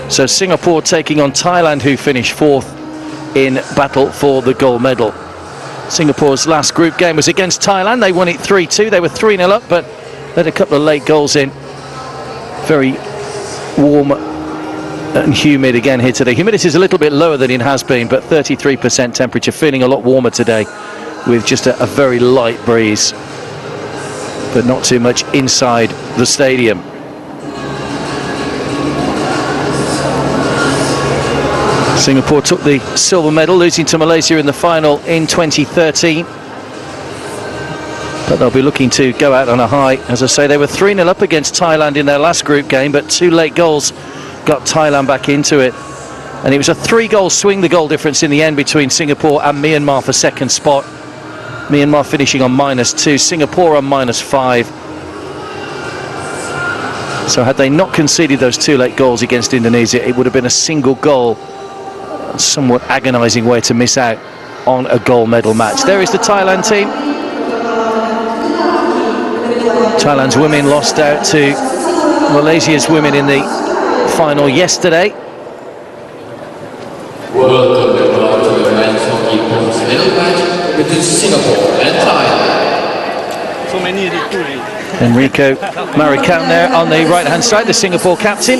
So Singapore taking on Thailand, who finished fourth in battle for the gold medal. Singapore's last group game was against Thailand. They won it 3-2. They were 3-0 up, but let a couple of late goals in. Very warm and humid again here today. Humidity is a little bit lower than it has been, but 33% temperature, feeling a lot warmer today with just a very light breeze, but not too much inside the stadium. Singapore took the silver medal, losing to Malaysia in the final in 2013. But they'll be looking to go out on a high. As I say, they were 3-0 up against Thailand in their last group game, but 2 late goals got Thailand back into it. And it was a 3-goal swing, the goal difference in the end between Singapore and Myanmar for second spot. Myanmar finishing on -2, Singapore on -5. So had they not conceded those 2 late goals against Indonesia, it would have been a single goal. A somewhat agonising way to miss out on a gold medal match. There is the Thailand team. Thailand's women lost out to Malaysia's women in the final yesterday. Welcome everyone to the men's hockey bronze medal match between Singapore and Thailand. So many. Enrico Maricão there on the right-hand side, the Singapore captain.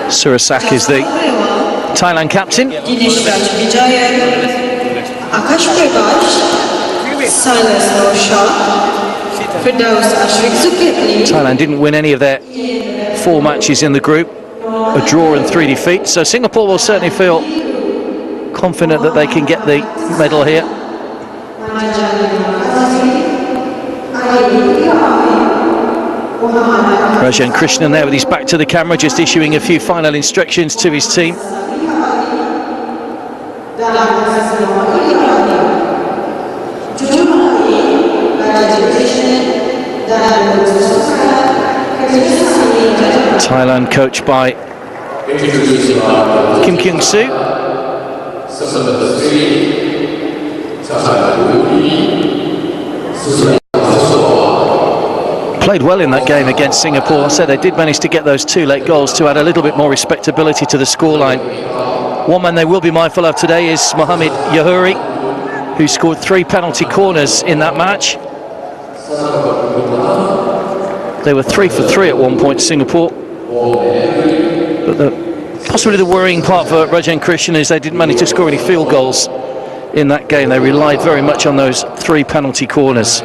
Surasak is the Thailand captain. Thailand didn't win any of their 4 matches in the group, a draw and 3 defeats, so Singapore will certainly feel confident that they can get the medal here. Rajan Krishnan there with his back to the camera, just issuing a few final instructions to his team. Thailand coached by Kim Kyung-soo. Played well in that game against Singapore. I said they did manage to get those 2 late goals to add a little bit more respectability to the scoreline. One man they will be mindful of today is Mohamed Yahouri, who scored 3 penalty corners in that match. They were 3 for 3 at one point, Singapore. But possibly the worrying part for Rajan Krishnan is they didn't manage to score any field goals in that game. They relied very much on those 3 penalty corners.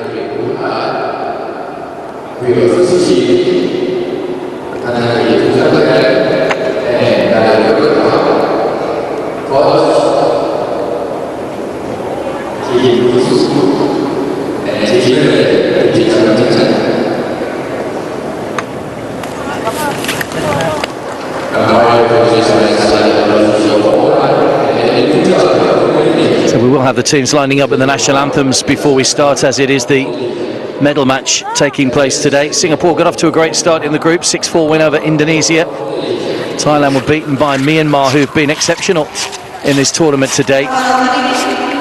So we will have the teams lining up with the national anthems before we start, as it is the medal match taking place today. Singapore got off to a great start in the group, 6-4 win over Indonesia. Thailand were beaten by Myanmar, who've been exceptional in this tournament today.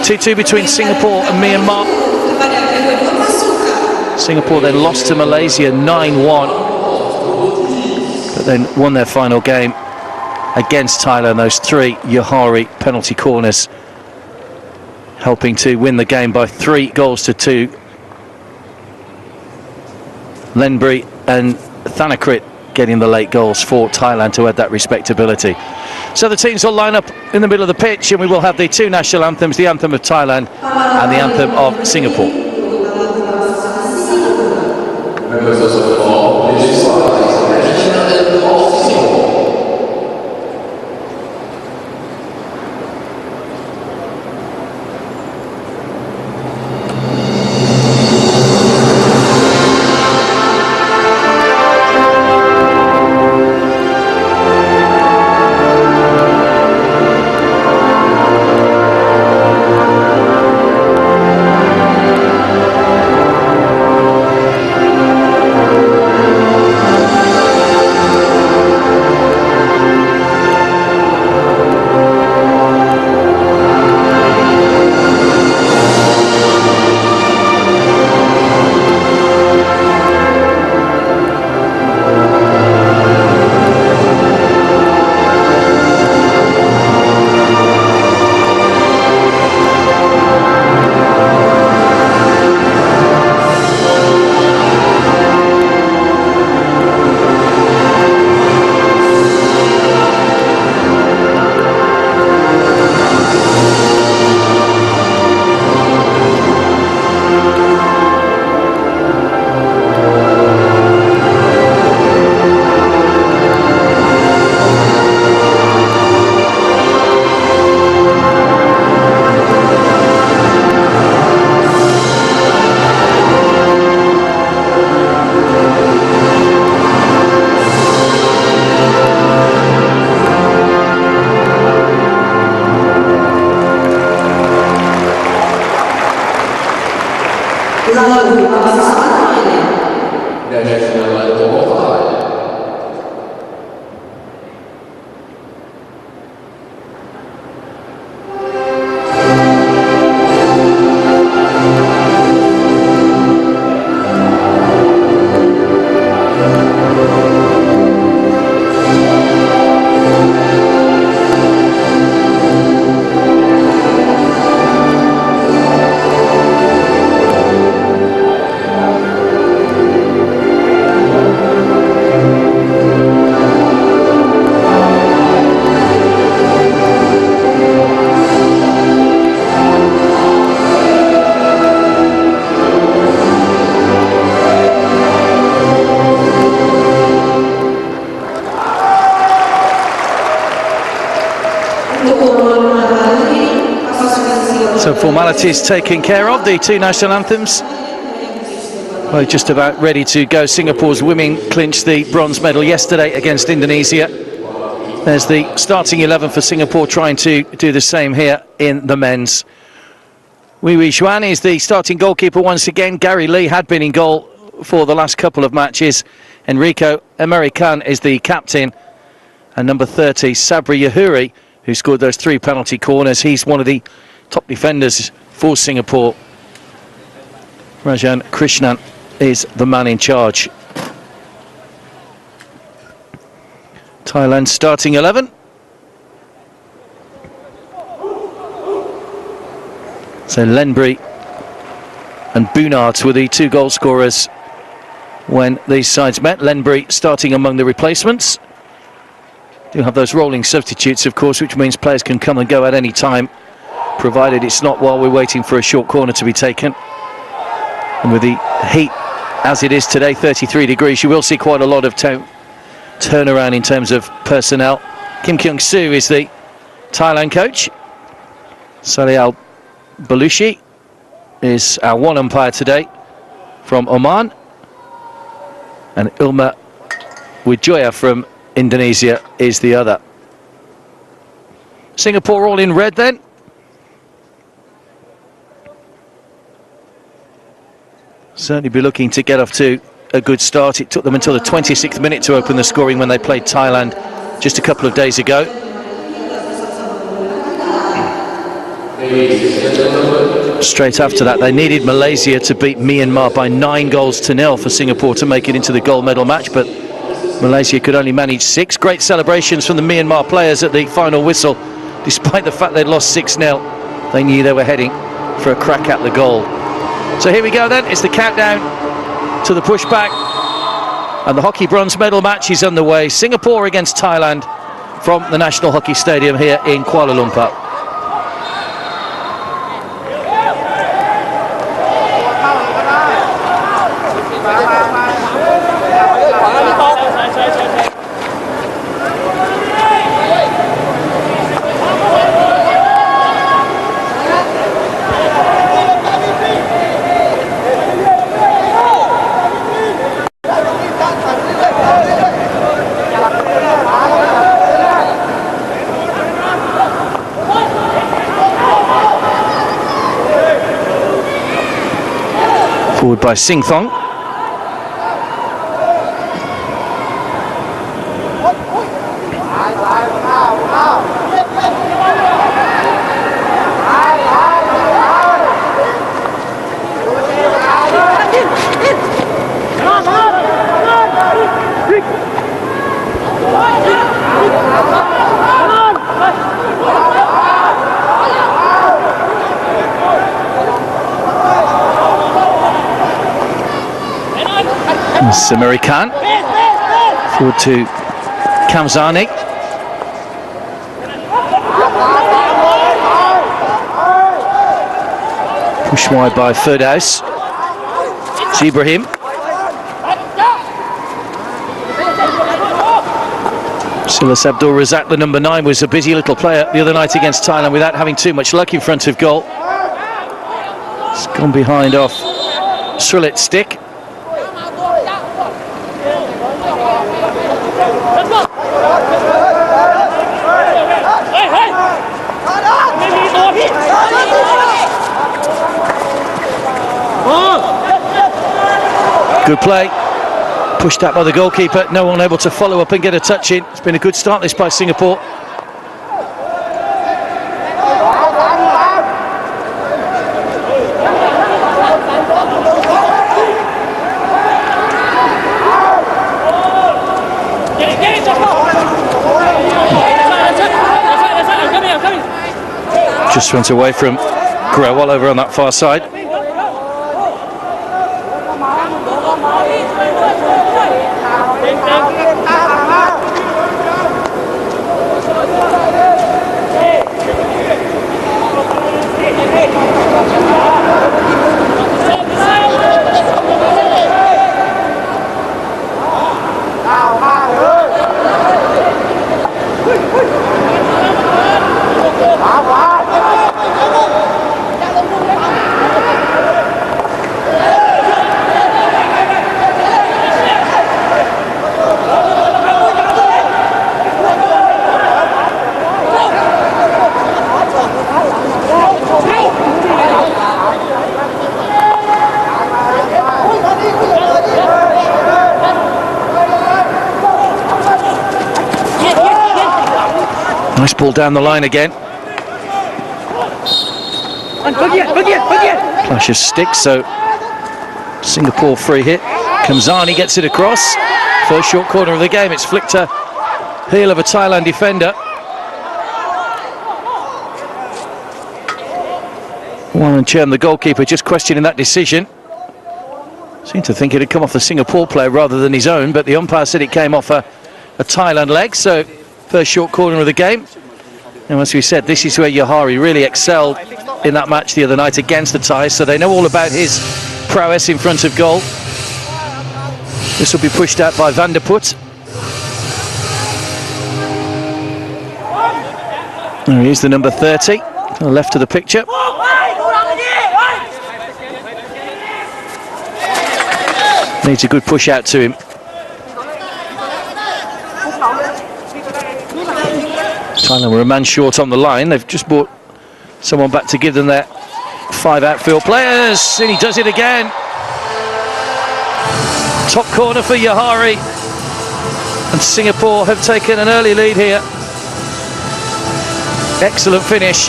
2-2 between Singapore and Myanmar. Singapore then lost to Malaysia 9-1, but then won their final game against Thailand. Those 3 Yahouri penalty corners helping to win the game by 3-2. Lenbury and Thanakrit getting the late goals for Thailand to add that respectability. So the teams will line up in the middle of the pitch, and we will have the 2 national anthems, the anthem of Thailand and the anthem of Singapore. National number 5. So formalities taken care of, the two national anthems. Well, just about ready to go. Singapore's women clinched the bronze medal yesterday against Indonesia. There's the starting 11 for Singapore, trying to do the same here in the men's. Wee Wee Xuan is the starting goalkeeper once again. Gary Lee had been in goal for the last couple of matches. Enrico American is the captain. And number 30, Sabri Yahuri, who scored those 3 penalty corners. He's one of the top defenders for Singapore. Rajan Krishnan is the man in charge. Thailand starting 11. So Lenbury and Boonards were the 2 goal scorers when these sides met. Lenbury starting among the replacements. Do have those rolling substitutes, of course, which means players can come and go at any time, provided it's not while we're waiting for a short corner to be taken. And with the heat as it is today, 33 degrees, you will see quite a lot of turnaround in terms of personnel. Kim Kyung-soo is the Thailand coach. Salial Balushi is our one umpire today from Oman. And Ilma Wijoya from Indonesia is the other. Singapore all in red then. Certainly be looking to get off to a good start. It took them until the 26th minute to open the scoring when they played Thailand just a couple of days ago. Straight after that, they needed Malaysia to beat Myanmar by 9 goals to 0 for Singapore to make it into the gold medal match, but Malaysia could only manage 6. Great celebrations from the Myanmar players at the final whistle. Despite the fact they'd lost 6-0, they knew they were heading for a crack at the goal. So here we go then, it's the countdown to the pushback, and the hockey bronze medal match is underway. Singapore against Thailand from the National Hockey Stadium here in Kuala Lumpur. Forward by Sing Thong. American forward to Kamzani. Pushed wide by Firdaus. Ibrahim. Silas Abdul Razak, the number 9, was a busy little player the other night against Thailand without having too much luck in front of goal. It's gone behind off Srilit's stick. Good play. Pushed out by the goalkeeper. No one able to follow up and get a touch in. It's been a good start this by Singapore. Just went away from Grewal over on that far side. Nice ball down the line again. Clash of sticks, so Singapore free hit. Kamsani gets it across. First short corner of the game. It's flicked to heel of a Thailand defender. Warren Chen, the goalkeeper, just questioning that decision. Seemed to think it had come off the Singapore player rather than his own, but the umpire said it came off a Thailand leg, so first short corner of the game. And as we said, this is where Yahari really excelled in that match the other night against the Thais, so they know all about his prowess in front of goal. This will be pushed out by Van der Put. There he is, the number 30, to the left of the picture. Needs a good push out to him. Thailand were a man short on the line. They've just brought someone back to give them their 5 outfield players, and he does it again. Top corner for Yahari, and Singapore have taken an early lead here. Excellent finish.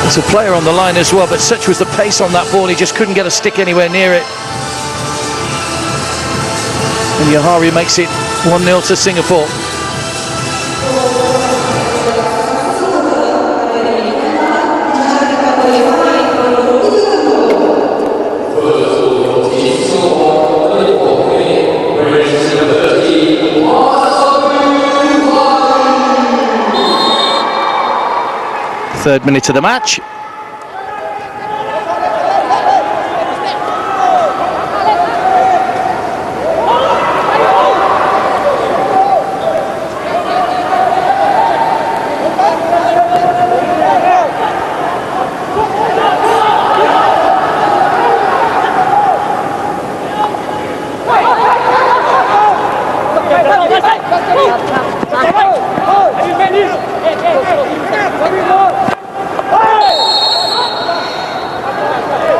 There's a player on the line as well, but such was the pace on that ball, he just couldn't get a stick anywhere near it. And Yahari makes it 1-0 to Singapore. Third minute of the match.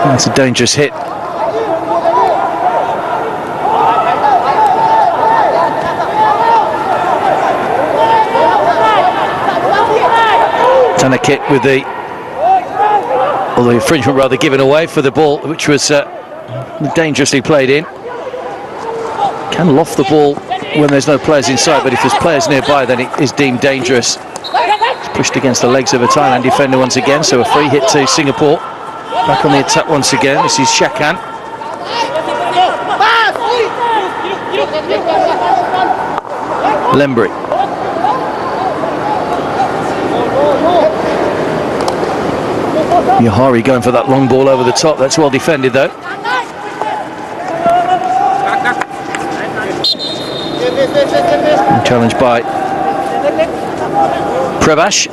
That's a dangerous hit. Tanakit with the infringement rather given away for the ball, which was dangerously played in. Can loft the ball when there's no players inside, but if there's players nearby then it is deemed dangerous. It's pushed against the legs of a Thailand defender once again, so a free hit to Singapore. Back on the attack once again. This is Shakan. Lembry. Yahari going for that long ball over the top. That's well defended though. Challenged by Prevash.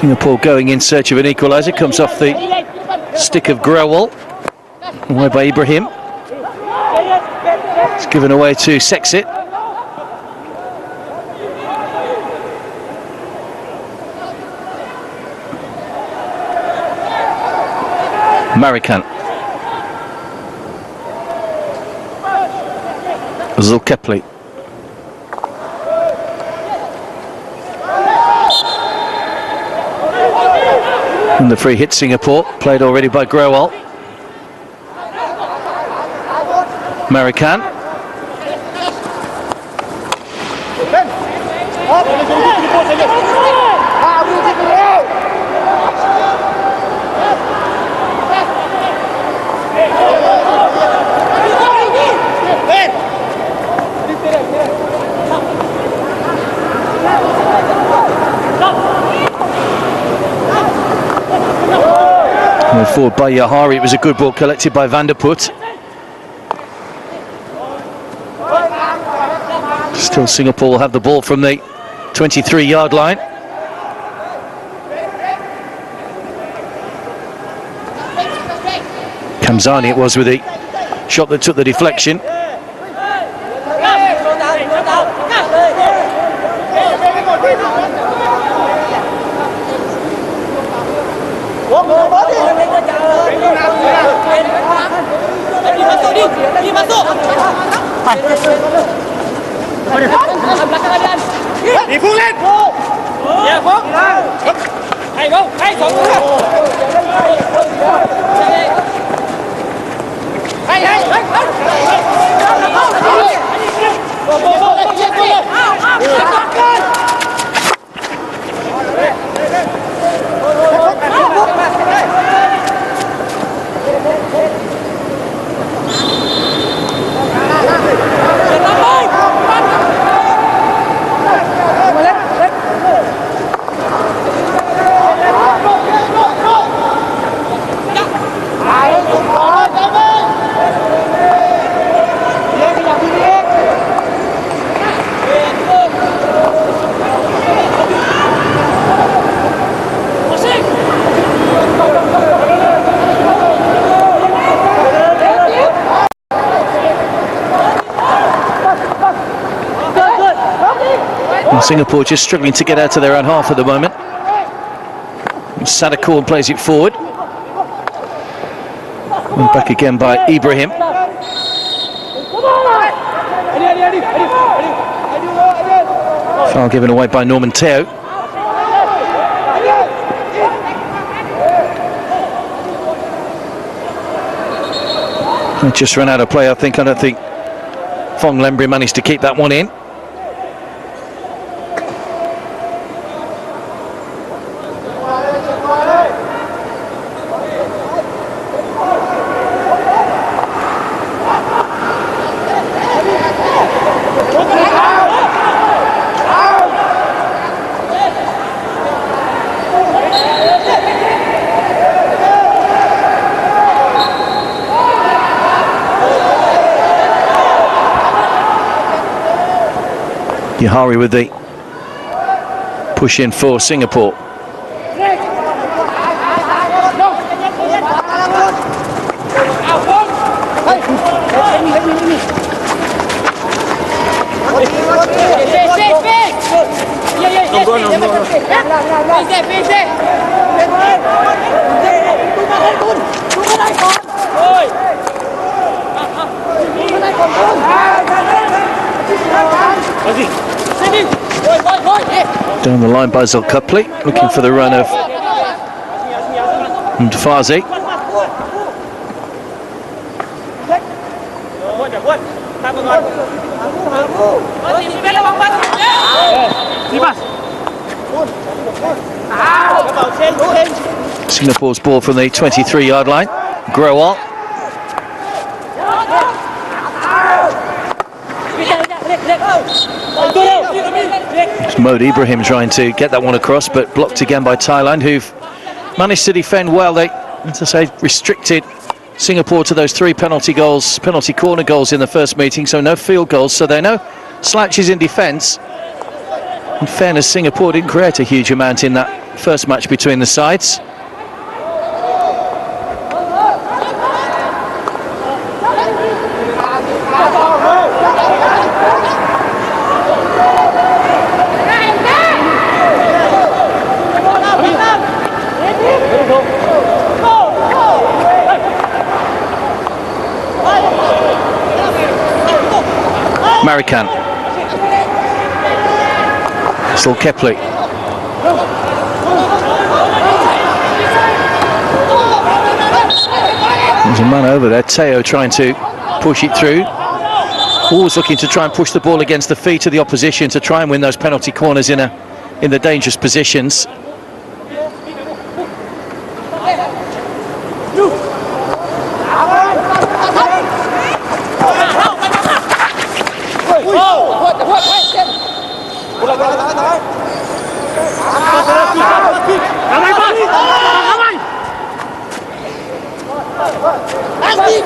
Singapore going in search of an equaliser. Comes off the stick of Grewal. Away by Ibrahim. It's given away to Sexit. Marikan. Zulkepli. And the free hit Singapore, played already by Grewal. Marikan. Forward by Yahari. It was a good ball collected by Van der Put. Still Singapore will have the ball from the 23-yard line. Kamzani it was with the shot that took the deflection. Singapore just struggling to get out of their own half at the moment. Sadakorn plays it forward. And back again by Ibrahim. Foul given away by Norman Teo. They just ran out of play, I think. I don't think Fong Lembri managed to keep that one in. Yahari with the push in for Singapore. Down the line by Zulkepli, looking for the run of Mfazi. Singapore's ball from the 23-yard line. Grewal. It's Mohd Ibrahim trying to get that one across, but blocked again by Thailand, who've managed to defend well. They, as I say, restricted Singapore to those 3 penalty corner goals in the first meeting, so no field goals, so there are no slouches in defence. In fairness, Singapore didn't create a huge amount in that first match between the sides. Marican. Still Kepley. There's a man over there, Teo, trying to push it through. Always looking to try and push the ball against the feet of the opposition to try and win those penalty corners in the dangerous positions.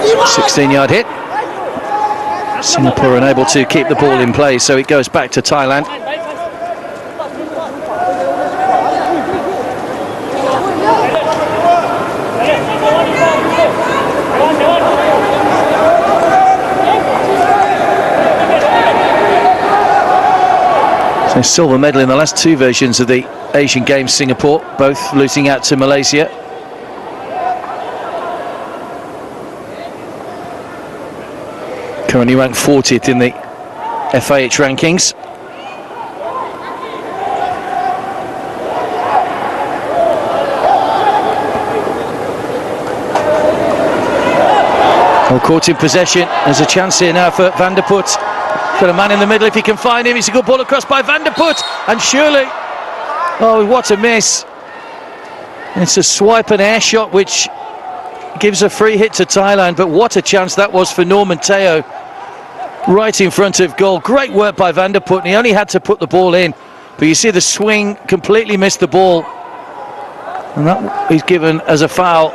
A 16-yard hit. Singapore unable to keep the ball in play, so it goes back to Thailand. So silver medal in the last two versions of the Asian Games, Singapore, both losing out to Malaysia. Currently ranked 40th in the FIH rankings. Well, caught in possession. There's a chance here now for Van der Put. Got a man in the middle if he can find him. It's a good ball across by Van der Put. And surely, oh, what a miss. It's a swipe and air shot which gives a free hit to Thailand, but what a chance that was for Norman Teo. Right in front of goal. Great work by Van der Put, and he only had to put the ball in. But you see the swing, completely missed the ball. And that is given as a foul.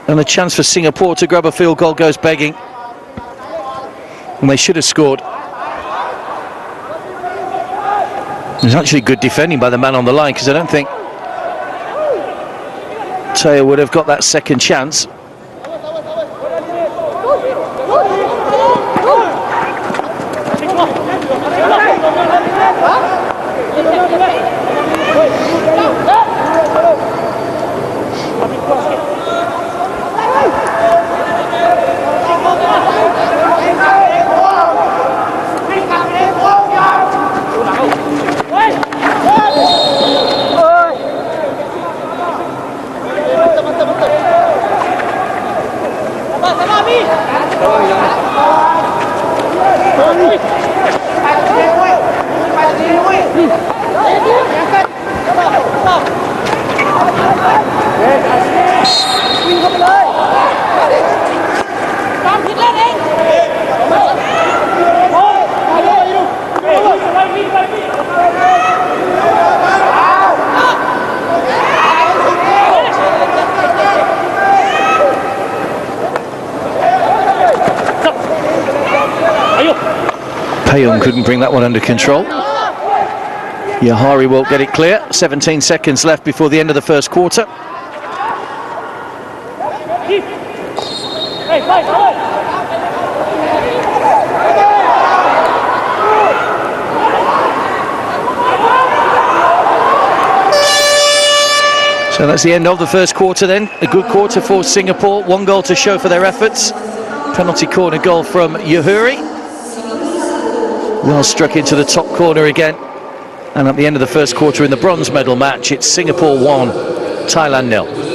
And a chance for Singapore to grab a field goal goes begging. And they should have scored. It was actually good defending by the man on the line, because I don't think Teo would have got that second chance. Payung couldn't bring that one under control. Yahari won't get it clear. 17 seconds left before the end of the first quarter. So that's the end of the first quarter then. A good quarter for Singapore. One goal to show for their efforts. Penalty corner goal from Yahuri. Well struck into the top corner again. And at the end of the first quarter in the bronze medal match, it's Singapore 1, Thailand 0.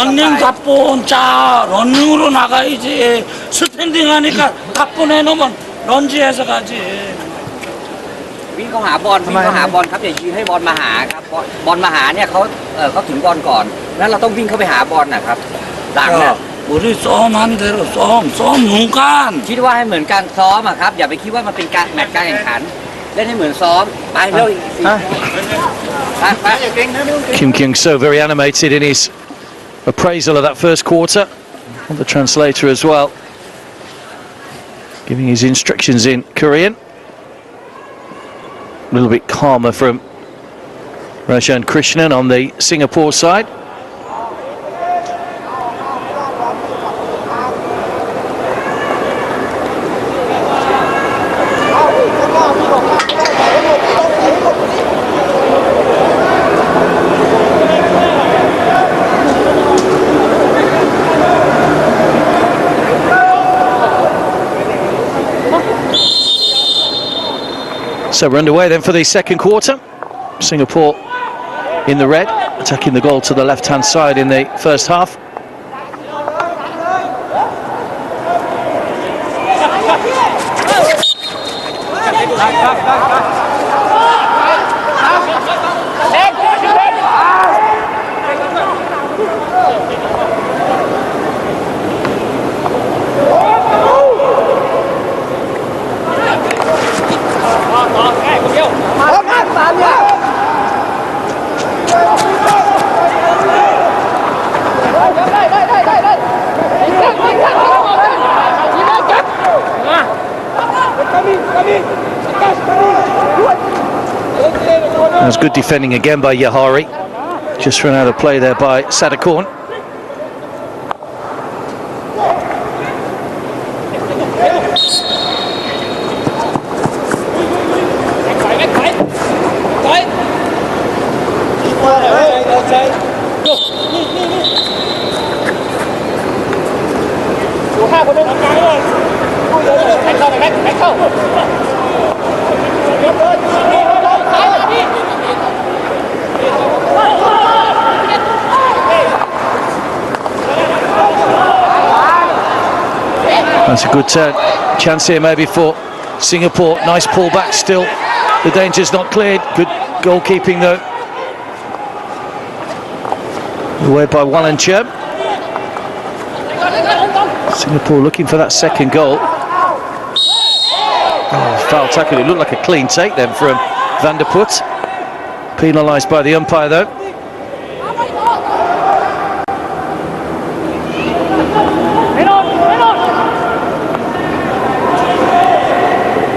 런닝 가뿐 자 런닝으로 나가야지 스탠딩 하니까 가뿐 해놓으면 런지해서 가지 วิ่งเข้าหาบอลวิ่งเข้าหาบอลครับอย่ายืนให้บอลมาหาครับบอลมาหาเนี่ยเขาถึงบอลก่อนแล้วเราต้องวิ่งเข้าไปหาบอลนะครับหลังเนี่ย 우리 썸한 대로 썸 눈간 คิดว่าให้เหมือนการซ้อมอะครับอย่าไปคิดว่ามันเป็นการแมตช์การแข่งขันเล่นให้เหมือนซ้อมไปเร็วอีกไป Kim Kyung-soo very animated in his appraisal of that first quarter. And the translator as well, giving his instructions in Korean. A little bit calmer from Rajan Krishnan on the Singapore side. So we're underway then for the second quarter. Singapore in the red, attacking the goal to the left-hand side in the first half. That was good defending again by Yahari. Just run out of play there by Sadakorn. That's a good chance here maybe for Singapore. Nice pullback still. The danger's not cleared. Good goalkeeping though. Away by Wallencherm. Singapore looking for that second goal. Oh, foul tackle. It looked like a clean take then from Van der Put. Penalised by the umpire though.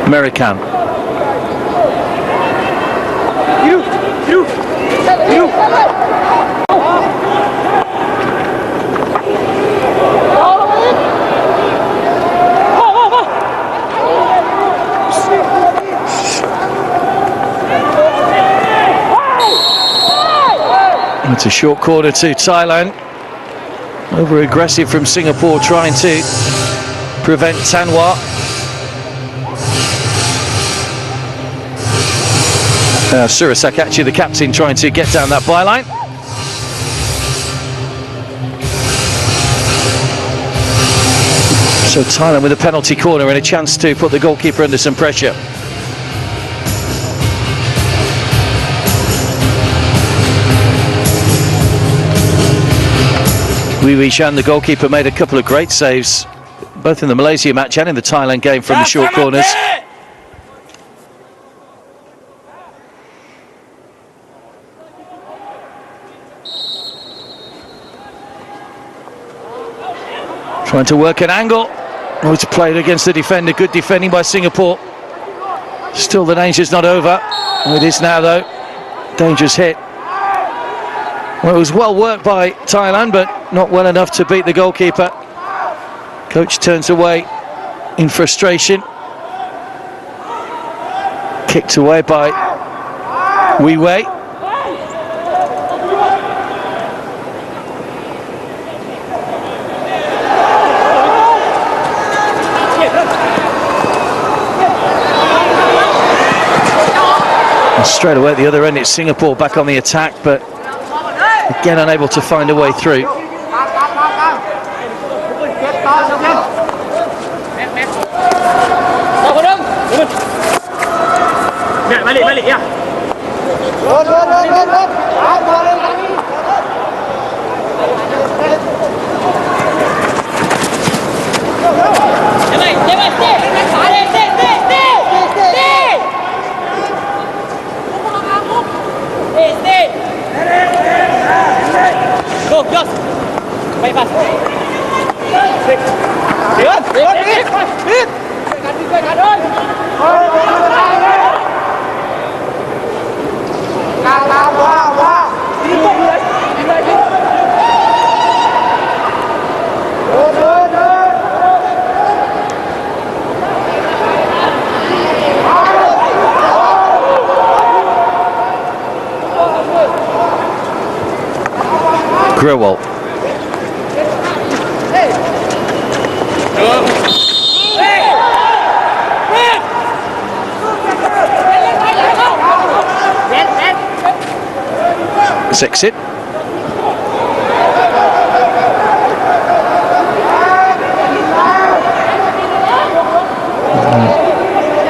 American. It's a short corner to Thailand. Over aggressive from Singapore, trying to prevent Tanwa. Surasak, actually the captain, trying to get down that byline. So Thailand with a penalty corner and a chance to put the goalkeeper under some pressure. Wee Wee Chan, the goalkeeper, made a couple of great saves, both in the Malaysia match and in the Thailand game from the short corners. Trying to work an angle. Oh, it's played against the defender. Good defending by Singapore. Still the danger's not over. Oh, it is now though. Dangerous hit. Well, it was well worked by Thailand, but not well enough to beat the goalkeeper. Coach turns away in frustration. Kicked away by Wee Wei. And straight away at the other end, it's Singapore back on the attack, but again unable to find a way through. Grewal. Exit.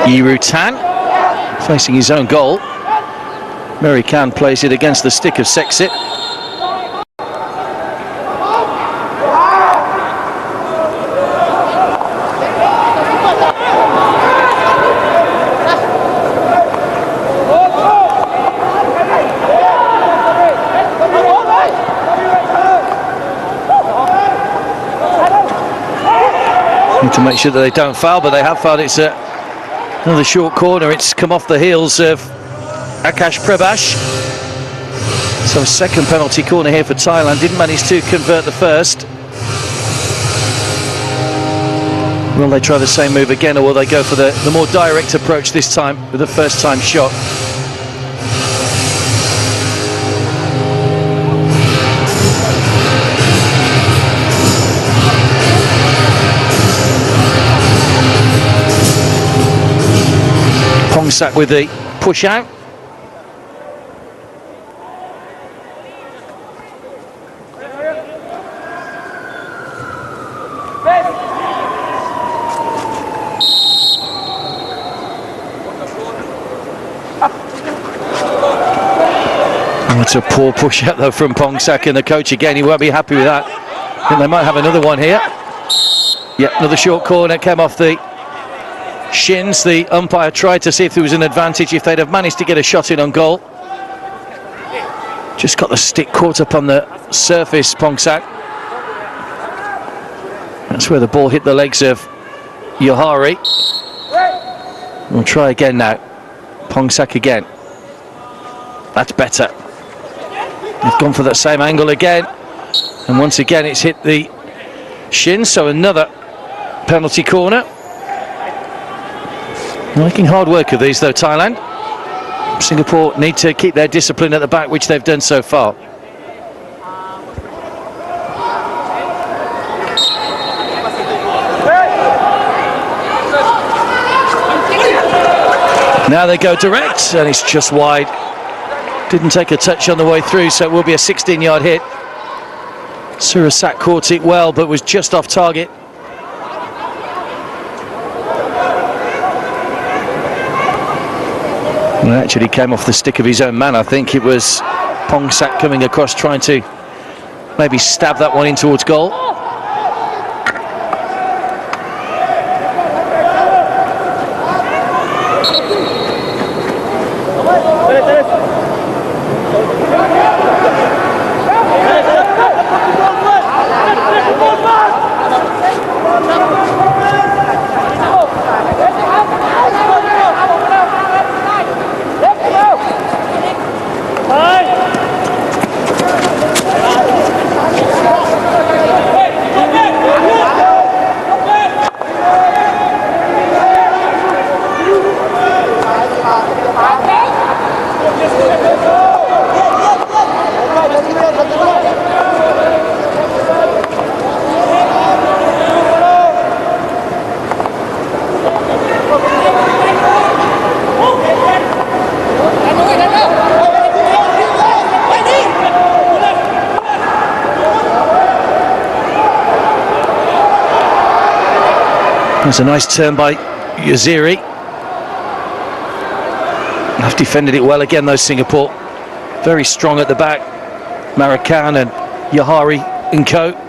Yiru Tan facing his own goal. Mary Khan plays it against the stick of Sexit. To make sure that they don't foul, but they have fouled. It's another short corner. It's come off the heels of Akash Prabhash. So a second penalty corner here for Thailand. Didn't manage to convert the first. Will they try the same move again, or will they go for the more direct approach this time with the first time shot? Pongsak with the push out. It's a poor push out though from Pongsak, and the coach again, he won't be happy with that. I think they might have another one here. Yeah, another short corner came off the shins. The umpire tried to see if there was an advantage, if they'd have managed to get a shot in on goal. Just got the stick caught up on the surface, Pongsak. That's where the ball hit the legs of Yohari. We'll try again now. Pongsak again. That's better. They've gone for that same angle again. And once again it's hit the shin, so another penalty corner. Making hard work of these though, Thailand. Singapore need to keep their discipline at the back, which they've done so far. Now they go direct, and it's just wide. Didn't take a touch on the way through, so it will be a 16-yard hit. Surasak caught it well, but was just off target. Well, it actually came off the stick of his own man. I think it was Pongsak coming across, trying to maybe stab that one in towards goal. There's a nice turn by Yaziri. Have defended it well again, though, Singapore. Very strong at the back. Marakan and Yahari and co.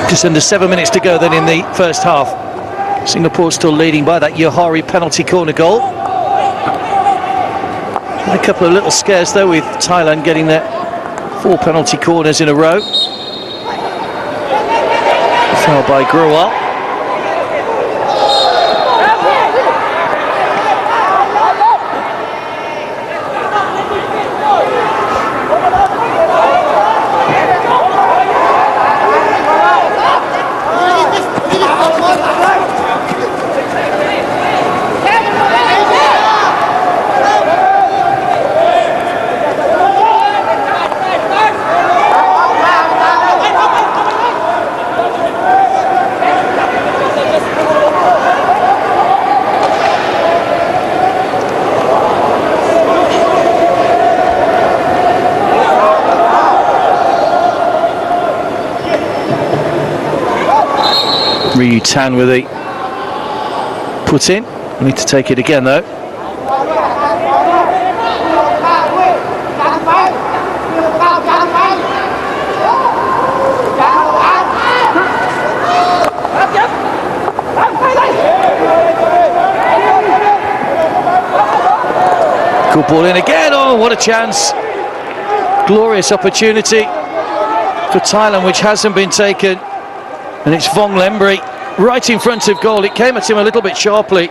Just under 7 minutes to go then in the first half. Singapore still leading by that Yohari penalty corner goal. A couple of little scares though, with Thailand getting their 4 penalty corners in a row. Foul by Gruwal. Ryu Tan with the put in. We need to take it again though. Good ball in again. Oh, what a chance. Glorious opportunity for Thailand, which hasn't been taken. And it's Vong Lembri right in front of goal. It came at him a little bit sharply,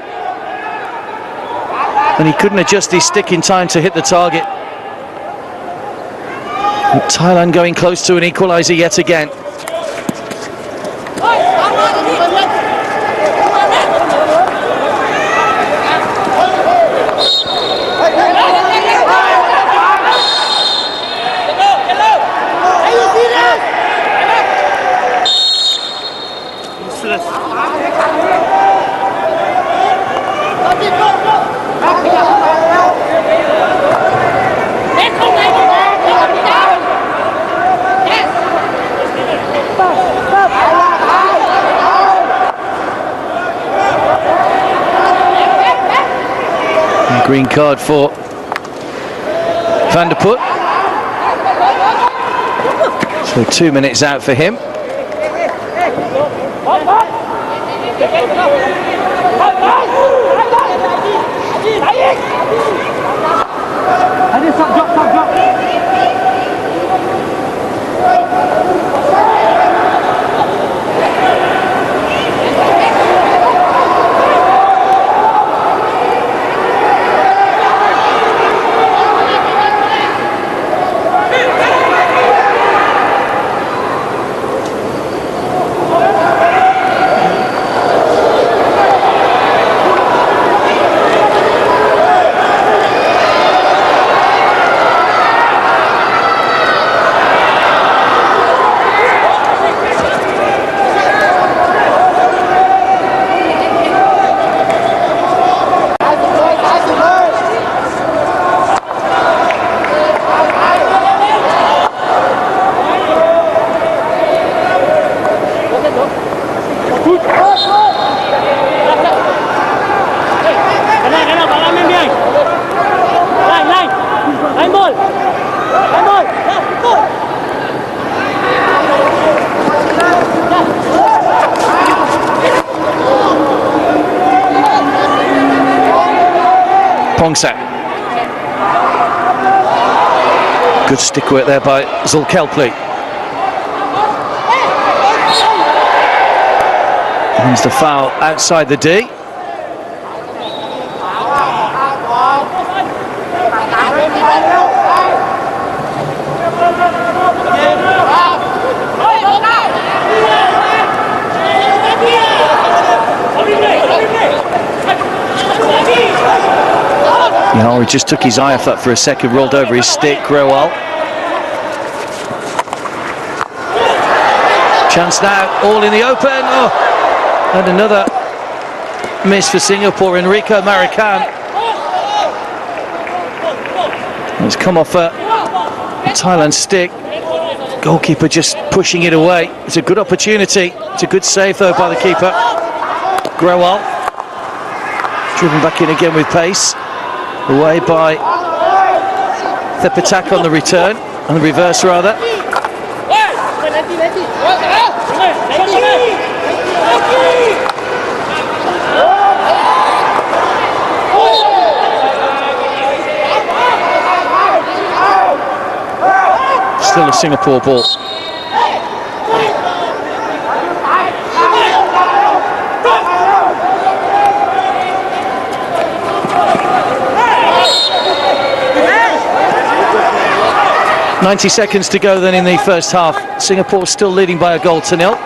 and he couldn't adjust his stick in time to hit the target. And Thailand going close to an equaliser yet again. Green card for Van der Put. So 2 minutes out for him. Pongsak. Good stick work there by Zulkepli. Here's the foul outside the D. He just took his eye off that for a second, rolled over his stick. Grewal. Chance now, all in the open. Oh, and another miss for Singapore. Enrico Marican. It's come off a Thailand stick. Goalkeeper just pushing it away. It's a good opportunity. It's a good save though by the keeper. Grewal. Driven back in again with pace. Away by Thepatak on the return, on the reverse rather. Still a Singapore ball. .90 seconds to go then in the first half. Singapore still leading by a goal to nil.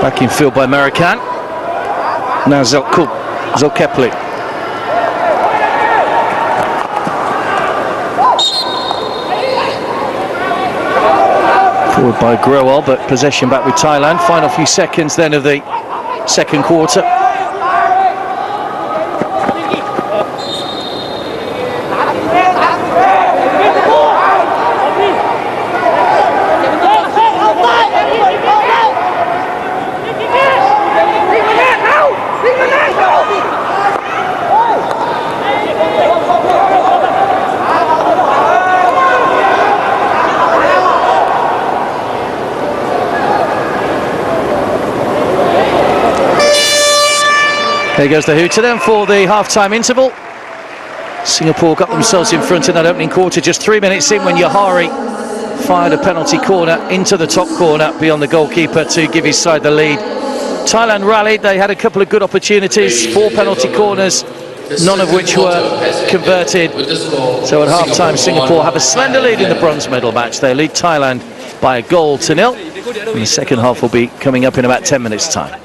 Back in field by Marican. Now Zulkepli. Forward by Grewal, but possession back with Thailand. Final few seconds then of the second quarter. There goes the hooter then for the half-time interval. Singapore got themselves in front in that opening quarter. Just 3 minutes in when Yahari fired a penalty corner into the top corner beyond the goalkeeper to give his side the lead. Thailand rallied. They had a couple of good opportunities, 4 penalty corners, none of which were converted. So at half-time, Singapore have a slender lead in the bronze medal match. They lead Thailand by a goal to nil. And the second half will be coming up in about 10 minutes' time.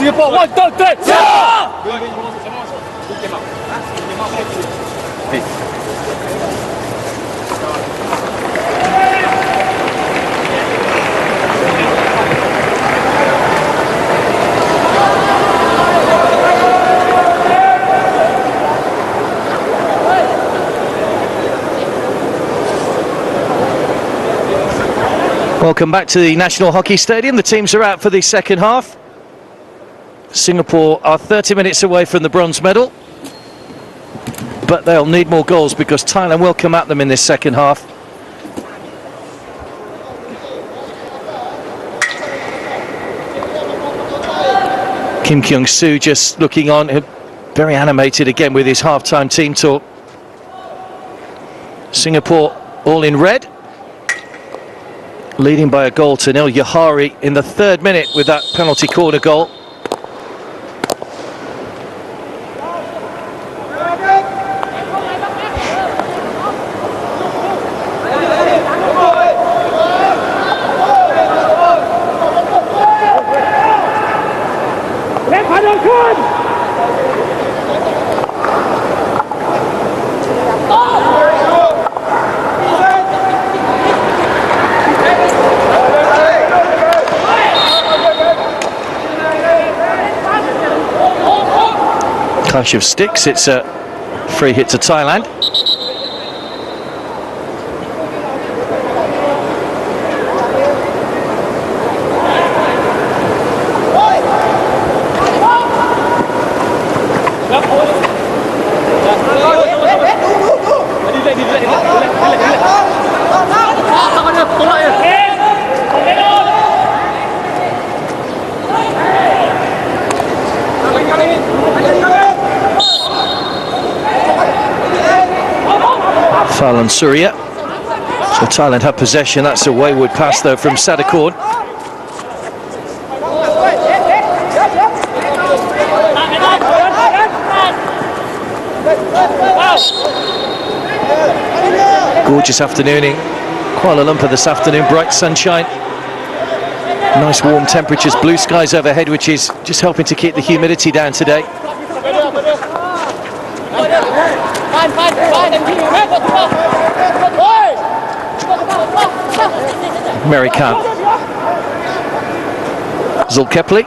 Singapore, 1, 2, 3, Welcome back to the National Hockey Stadium. The teams are out for the second half. Singapore are 30 minutes away from the bronze medal, but they'll need more goals because Thailand will come at them in this second half. Kim Kyung-soo just looking on, very animated again with his half-time team talk. Singapore all in red, leading by a goal to nil. Yahari in the 3rd minute with that penalty corner goal. Clash of sticks, it's a free hit to Thailand. Falan Surya. So Thailand have possession. That's a wayward pass though from Sadakorn. Gorgeous afternoon in Kuala Lumpur this afternoon. Bright sunshine, nice warm temperatures, blue skies overhead, which is just helping to keep the humidity down today. American Zulkepli.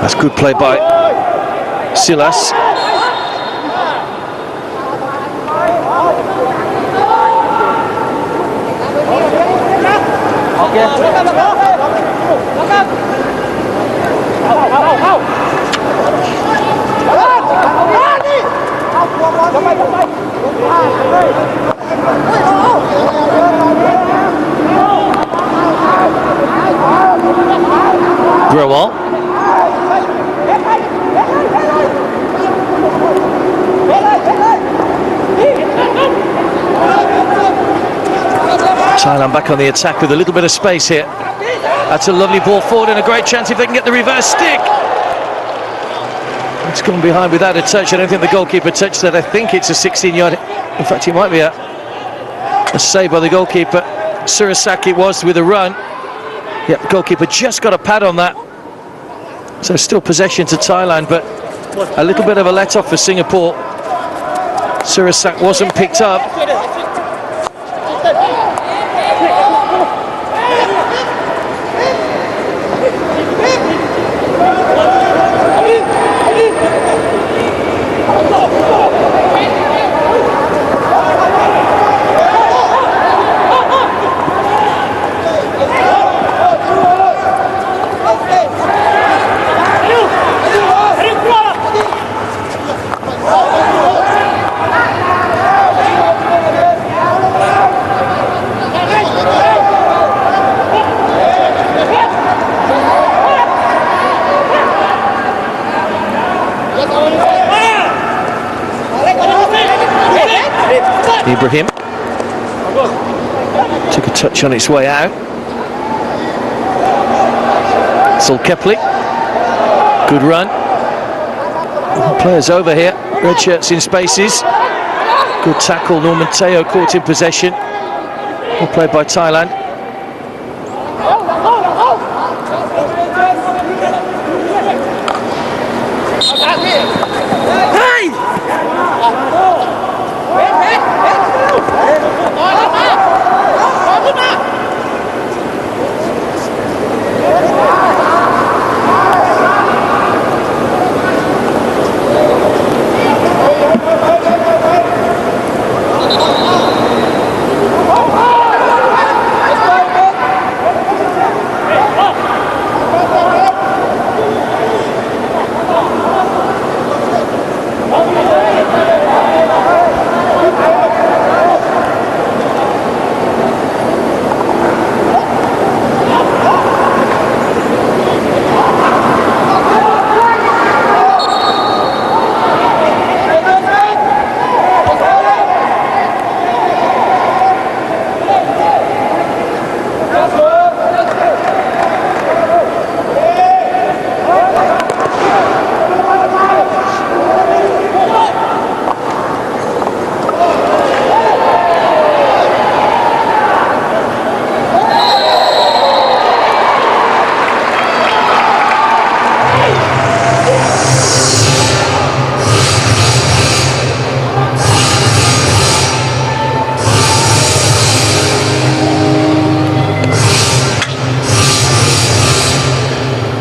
That's good play by Silas. Growal. Thailand back on the attack with a little bit of space here. That's a lovely ball forward and a great chance if they can get the reverse stick. It's gone behind without a touch. I don't think the goalkeeper touched that. I think it's a 16-yard. In fact, it might be a save by the goalkeeper. Surasaki was with a run. Yep, the goalkeeper just got a pad on that. So still possession to Thailand, but a little bit of a let-off for Singapore. Surasak wasn't picked up. Ibrahim took a touch on its way out. Kepli, good run. Players over here, red shirts in spaces. Good tackle, Norman Teo caught in possession. Well played by Thailand.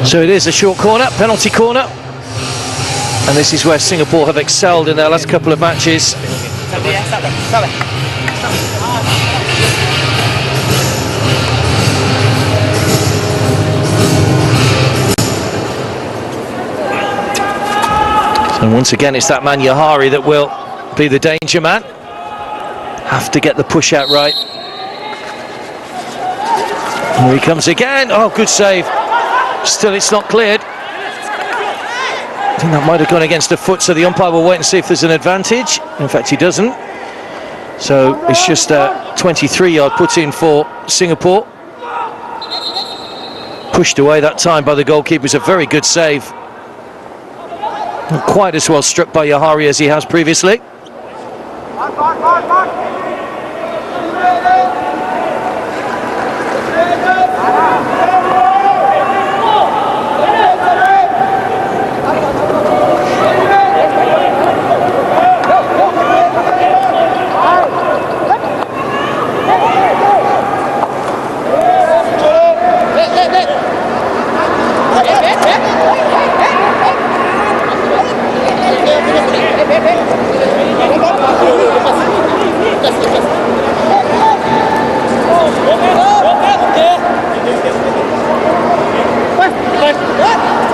So it is a short corner, penalty corner, and this is where Singapore have excelled in their last couple of matches. And once again it's that man Yahari that will be the danger man. Have to get the push out right. Here he comes again. Oh, good save. Still it's not cleared. I think that might have gone against the foot, so the umpire will wait and see if there's an advantage. In fact, he doesn't. So it's just a 23-yard put in for Singapore. Pushed away that time by the goalkeeper. It's a very good save. Not quite as well struck by Yahari as he has previously.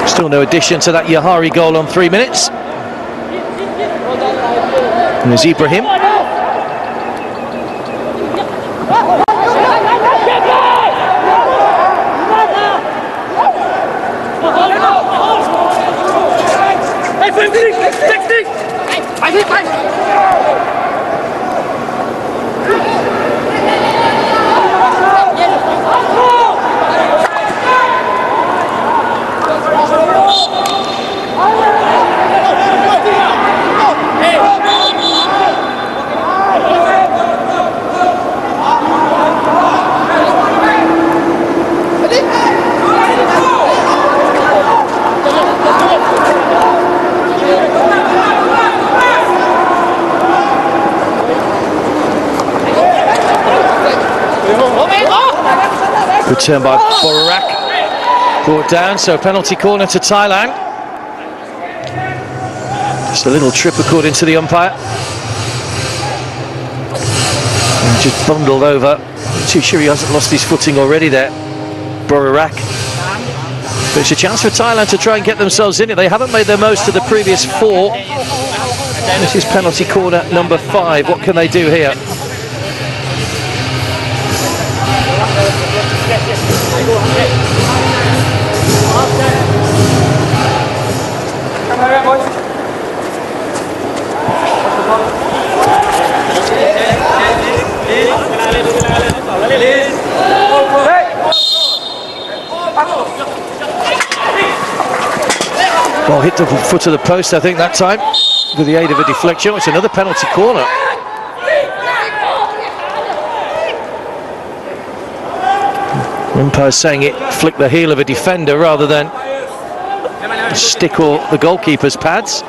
Still no addition to that Yahari goal on 3 minutes. And there's Ibrahim. Good turn by Borarak, brought down, so penalty corner to Thailand. Just a little trip according to the umpire. And just bundled over. I'm too sure he hasn't lost his footing already there, Borarak. But it's a chance for Thailand to try and get themselves in it. They haven't made the most of the previous 4. This is penalty corner number 5. What can they do here? Ball hit the foot of the post, I think, that time, with the aid of a deflection. It's another penalty corner. Umpire saying it flicked the heel of a defender rather than stick or the goalkeeper's pads.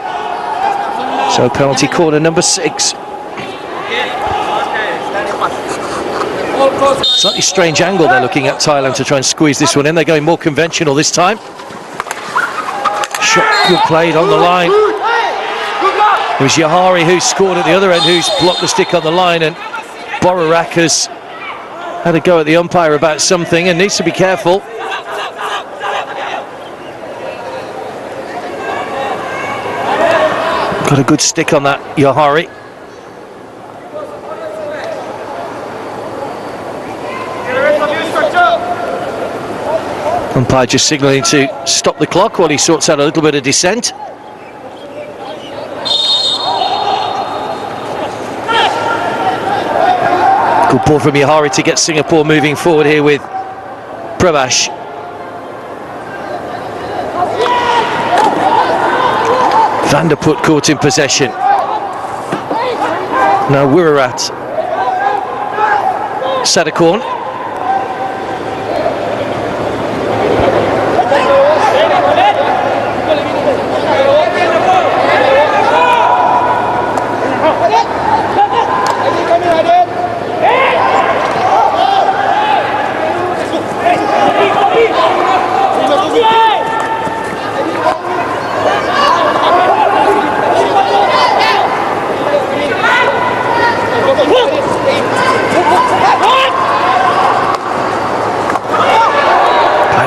So penalty corner number 6. Slightly strange angle they're looking at, Thailand, to try and squeeze this one in. They're going more conventional this time. Shot good played on the line. It was Yahari who scored at the other end, who's blocked the stick on the line, and Borarak has had a go at the umpire about something and needs to be careful. Got a good stick on that, Yahari. Umpire just signalling to stop the clock while he sorts out a little bit of dissent. Good ball from Yahari to get Singapore moving forward here with Prabhash. Vanderput caught in possession. Now Wurarat. Sadakorn.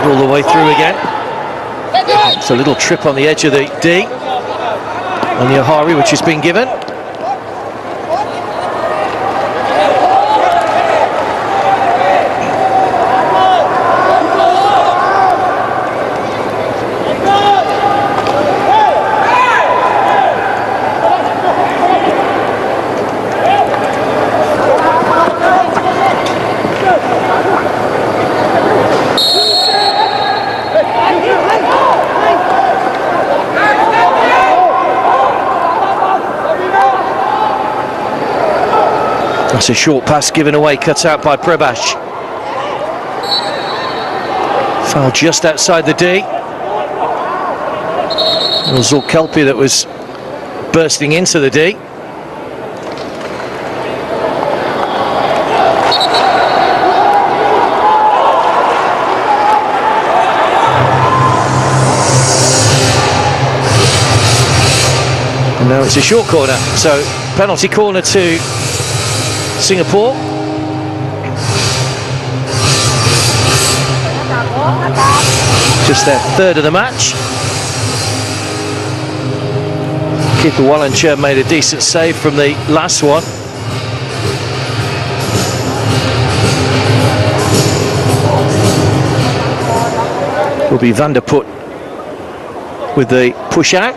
All the way through again. It's a little trip on the edge of the D on Yahari, which has been given. That's a short pass given away, cut out by Prabhash. Foul just outside the D. It was Zulkelpi that was bursting into the D. And now it's a short corner, so penalty corner to Singapore. Just their third of the match. Keeper Wallencher made a decent save from the last one. Will be Vanderput with the push out.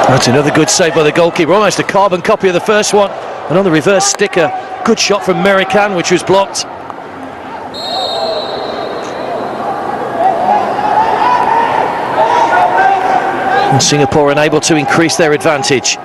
That's another good save by the goalkeeper, almost a carbon copy of the first one. And on the reverse sticker, good shot from Merican, which was blocked. And Singapore unable to increase their advantage.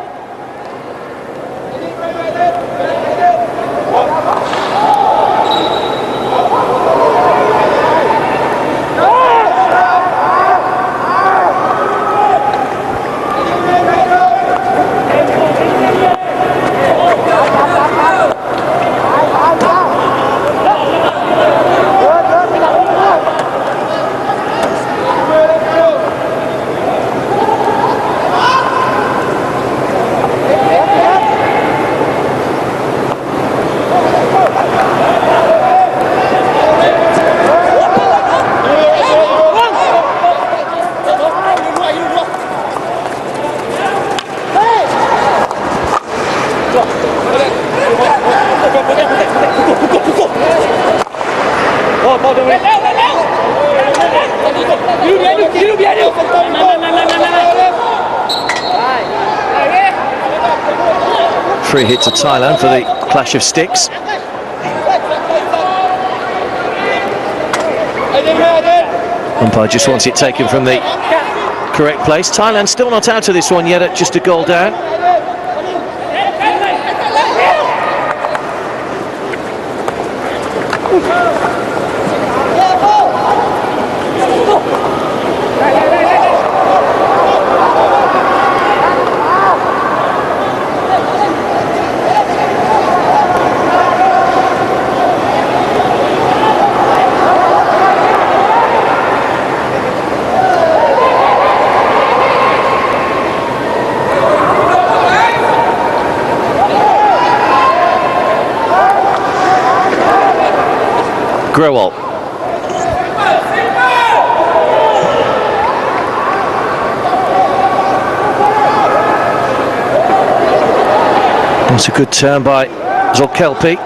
Free hit to Thailand for the clash of sticks. Umpire just wants it taken from the correct place. Thailand still not out of this one yet at just a goal down. Growal. That's a good turn by Zorkelpi.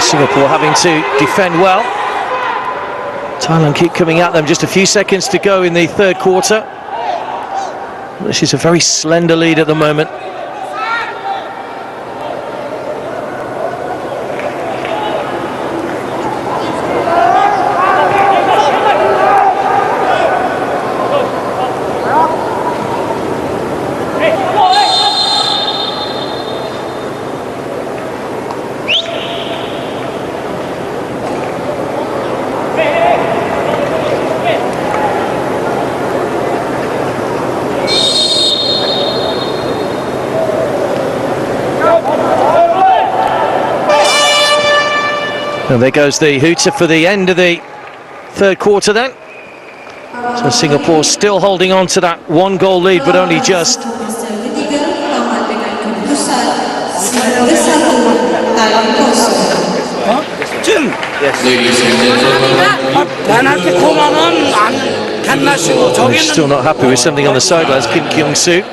Singapore having to defend well. Thailand keep coming at them. Just a few seconds to go in the third quarter. This is a very slender lead at the moment. And there goes the hooter for the end of the third quarter then. So Singapore still holding on to that 1-goal lead, but only just. They're still not happy with something on the sidelines. Kim Kyung-soo,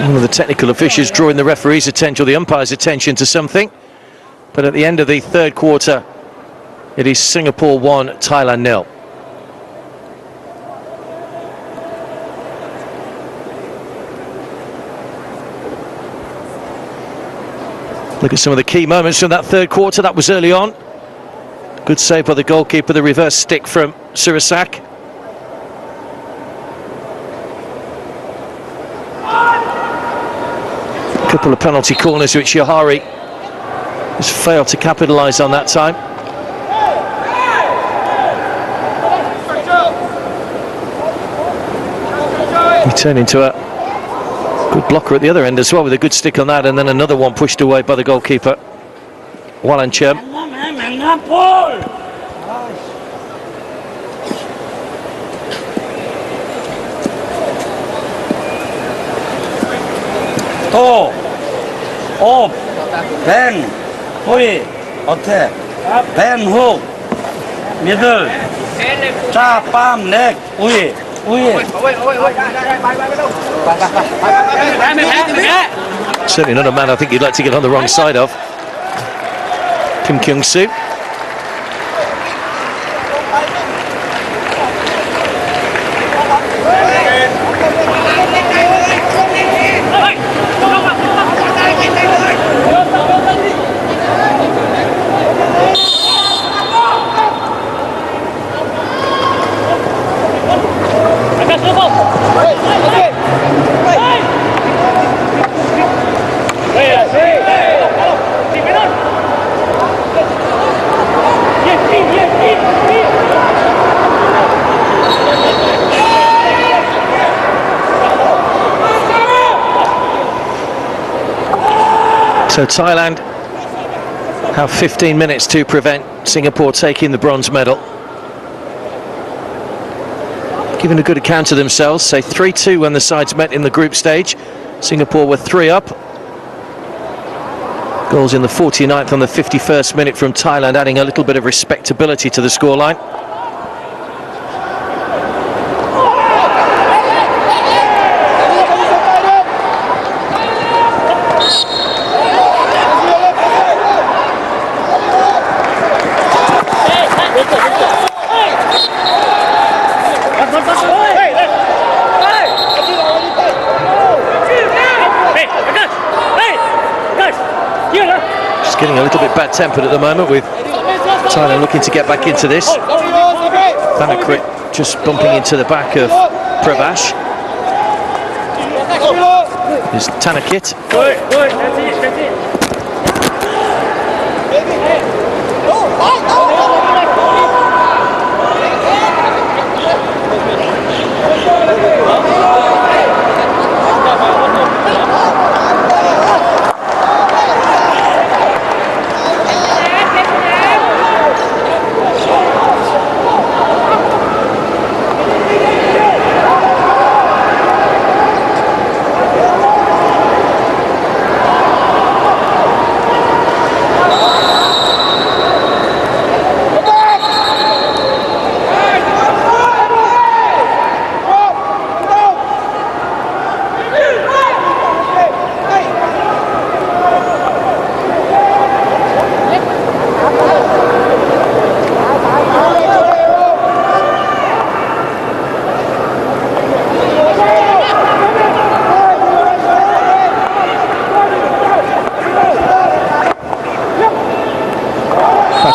one of the technical officials, drawing the referee's attention, or the umpire's attention to something. But at the end of the third quarter, it is Singapore 1, Thailand 0. Look at some of the key moments from that third quarter. That was early on. Good save by the goalkeeper, the reverse stick from Surasak. A couple of penalty corners which Yohari has failed to capitalise on that time. He turned into a good blocker at the other end as well, with a good stick on that, and then another one pushed away by the goalkeeper, Walancham. 도, 옵, 뱅, 후이, 어택, 뱅, 훅, 미들, 자, 빰, 넥, 우이, 우이. Certainly not a man I think you'd like to get on the wrong side of. Kim Kyung-soo. So Thailand have 15 minutes to prevent Singapore taking the bronze medal. Giving a good account of themselves, say 3-2 when the sides met in the group stage. Singapore were 3 up. Goals in the 49th and the 51st minute from Thailand, adding a little bit of respectability to the scoreline. Getting a little bit bad-tempered at the moment with Thailand looking to get back into this. Thanakrit just bumping into the back of Pravash. There's Thanakrit.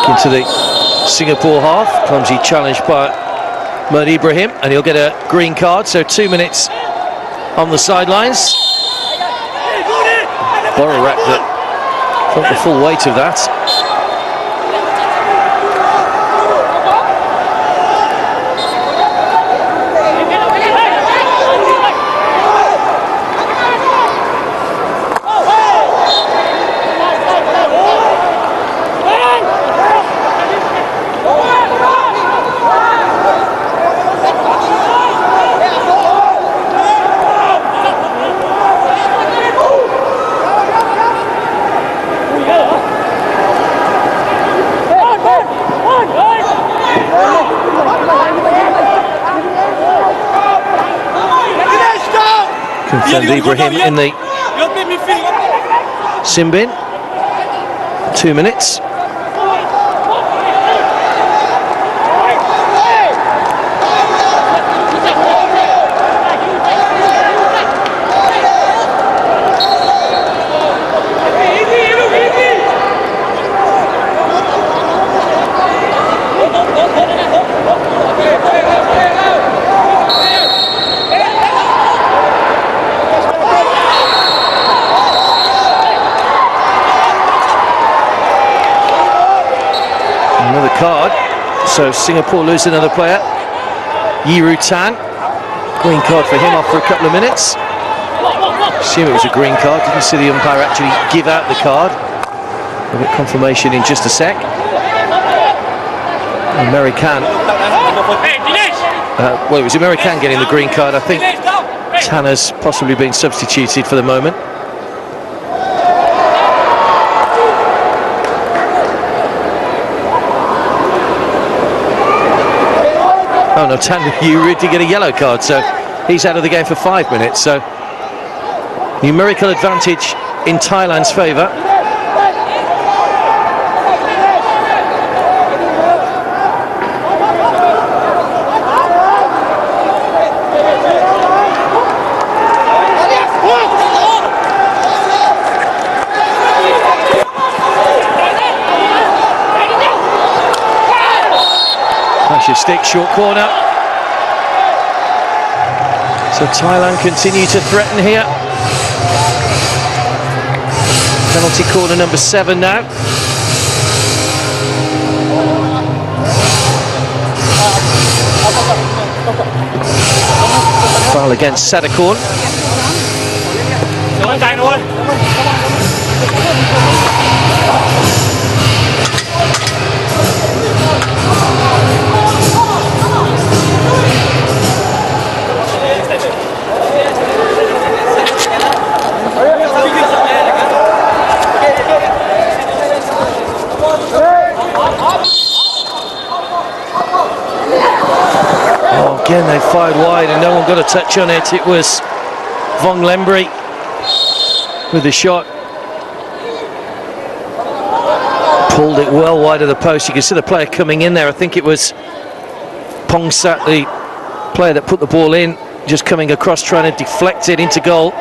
Into the Singapore half, clumsy challenge by Mert Ibrahim, and he'll get a green card, so 2 minutes on the sidelines. Borarak that felt the full weight of that. Confirmed Ibrahim in the sin bin. 2 minutes. Card, so Singapore lose another player. Yiru Tan, green card for him after a couple of minutes. Assume it was a green card, didn't see the umpire actually give out the card. We'll get confirmation in just a sec. American, well, it was American getting the green card. I think Tanner's possibly being substituted for the moment. Oh no, Tan Yu did get a yellow card, so he's out of the game for 5 minutes. So numerical advantage in Thailand's favour. Your stick, short corner. So Thailand continue to threaten here. Penalty corner number 7 now. Foul against Sadakorn. Again, they fired wide and no one got a touch on it. It was Vong Lembri with the shot. Pulled it well wide of the post. You can see the player coming in there. I think it was Pongsat, the player that put the ball in, just coming across trying to deflect it into goal.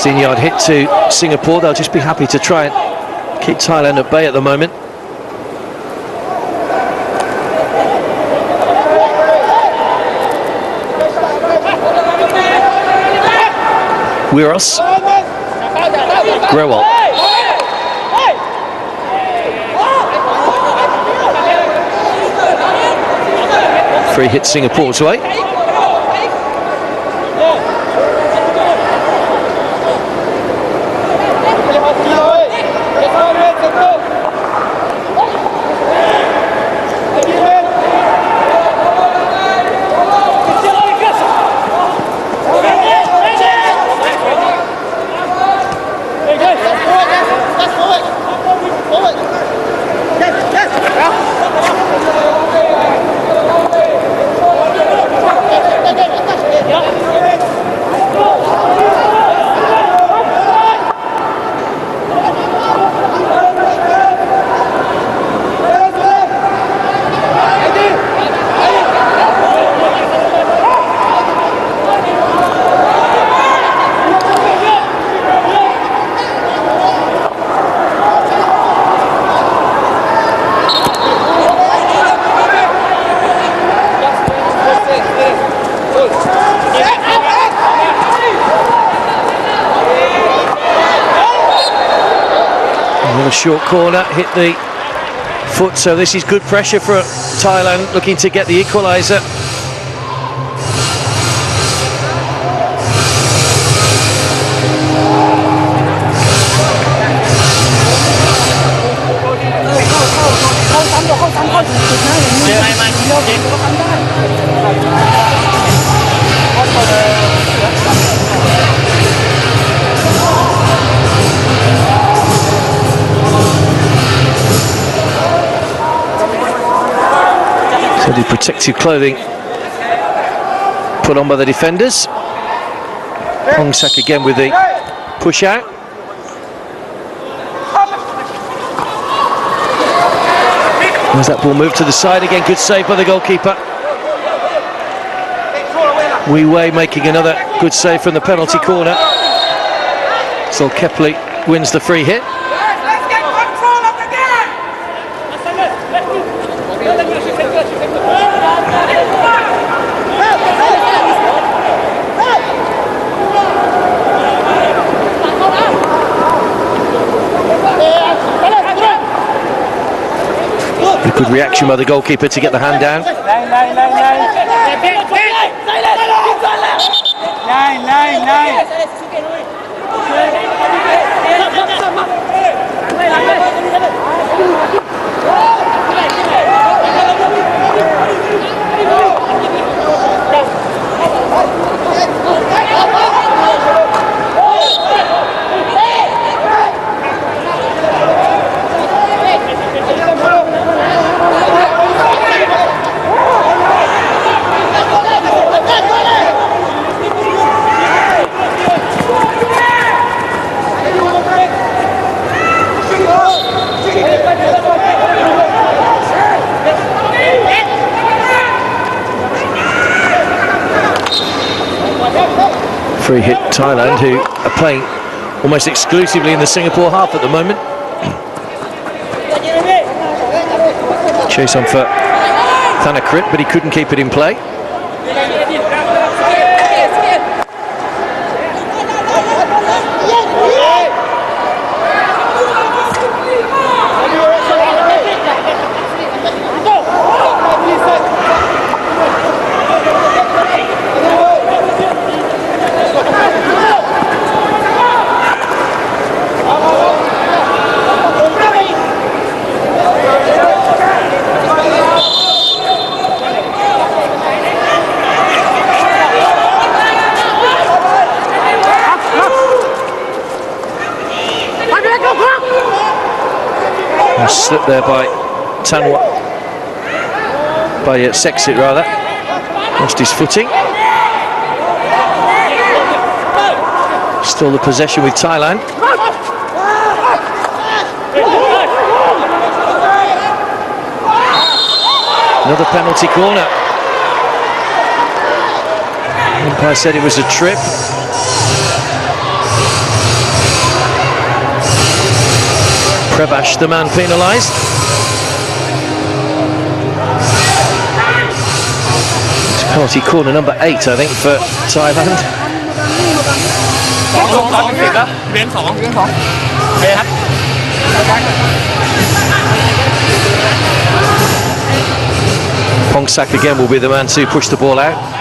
Yard hit to Singapore. They'll just be happy to try and keep Thailand at bay at the moment. Wiros, Grewal, free hit Singapore's way. Short corner, hit the foot, so this is good pressure for Thailand, looking to get the equaliser. So the protective clothing put on by the defenders. Hongsak again with the push out. As that ball moved to the side again, good save by the goalkeeper. Wee Wei making another good save from the penalty corner. So Kepley wins the free hit. Good reaction by the goalkeeper to get the hand down. Free hit Thailand, who are playing almost exclusively in the Singapore half at the moment. Chase on for Thanakrit, but he couldn't keep it in play. Slipped there by Tanwa, by Sexit rather, lost his footing. Still the possession with Thailand. Another penalty corner. The umpire said it was a trip. Prebash, the man penalised. It's penalty corner number 8, I think, for Thailand. Pongsak again will be the man to push the ball out.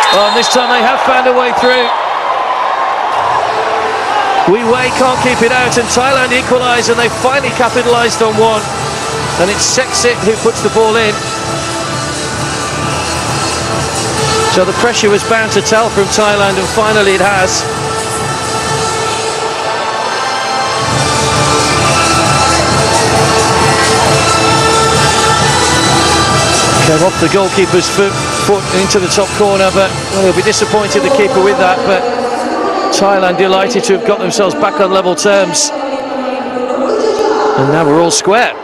Well, this time they have found a way through. Wei can't keep it out, and Thailand equalise, and they finally capitalised on one. And it's Sexit who puts the ball in. So the pressure was bound to tell from Thailand, and finally it has. Came off the goalkeeper's foot into the top corner, but well, he'll be disappointed, the keeper, with that. But Thailand delighted to have got themselves back on level terms. And now we're all square.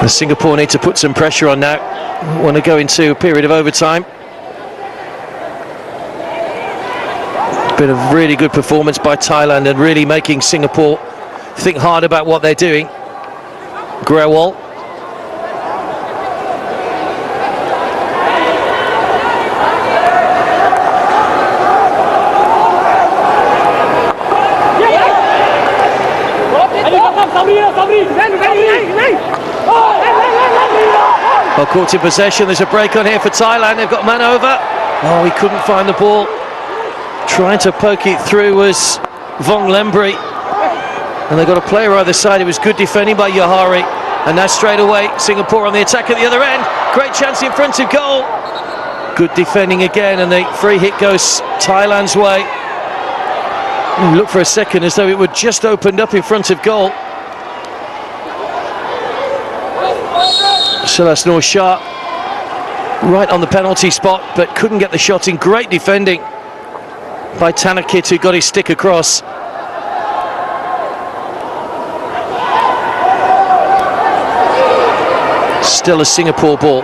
Singapore need to put some pressure on now. Want to go into a period of overtime. Been a really good performance by Thailand and really making Singapore think hard about what they're doing. Grewal. Well, caught in possession. There's a break on here for Thailand. They've got man over. Oh, he couldn't find the ball. Trying to poke it through was Vong Lembri. And they've got a player either side. It was good defending by Yahari. And now straight away, Singapore on the attack at the other end. Great chance in front of goal. Good defending again, and the free hit goes Thailand's way. Look for a second as though it would just opened up in front of goal. Silas Noor Shah right on the penalty spot, but couldn't get the shot in. Great defending. by Tanakit, who got his stick across. Still a Singapore ball.